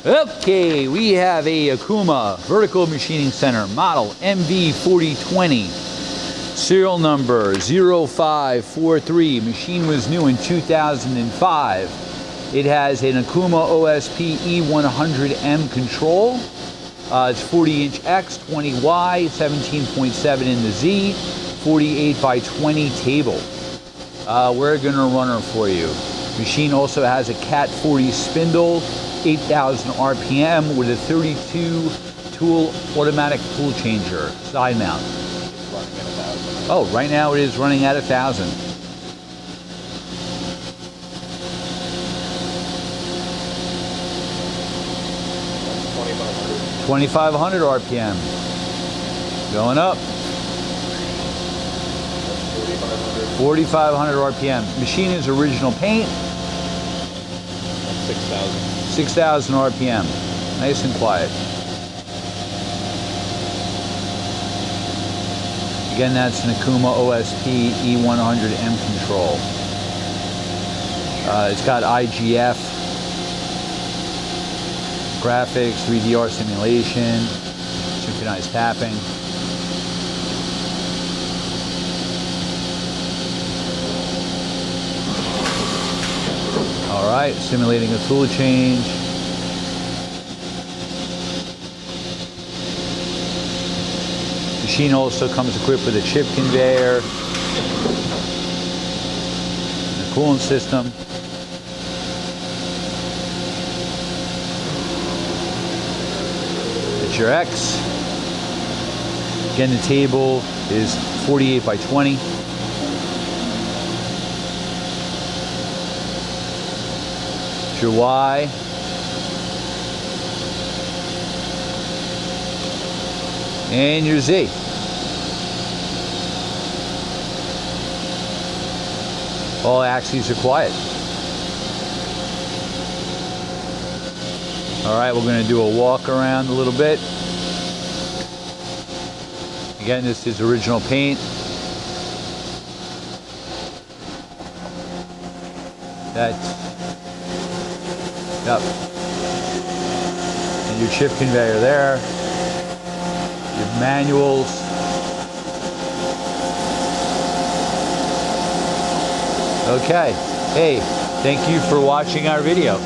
Okay, we have a Okuma Vertical Machining Center model MV-4020. Serial number 0543. Machine was new in 2005. It has an Okuma OSP E100M control. It's 40-inch X, 20Y, 17.7 in the Z, 48 by 20 table. We're going to run her for you. Machine also has a Cat 40 spindle, 8,000 RPM with a 32 tool automatic tool changer, side mount. Oh, right now it is running at 1,000. $2,500. 2,500 RPM. Going up. 4,500 RPM. Machine is original paint. 6,000 RPM. Nice and quiet. Again, that's an Okuma OSP E100M control. It's got IGF, graphics, 3DR simulation, synchronized tapping. All right, simulating a tool change. Machine also comes equipped with a chip conveyor, and a coolant system. It's your X. Again, the table is 48 by 20. It's your Y. And your Z. All axes are quiet. All right, we're going to do a walk around a little bit. Again, this is original paint. Yep. And your chip conveyor there. Your manuals. Okay. Hey, thank you for watching our video.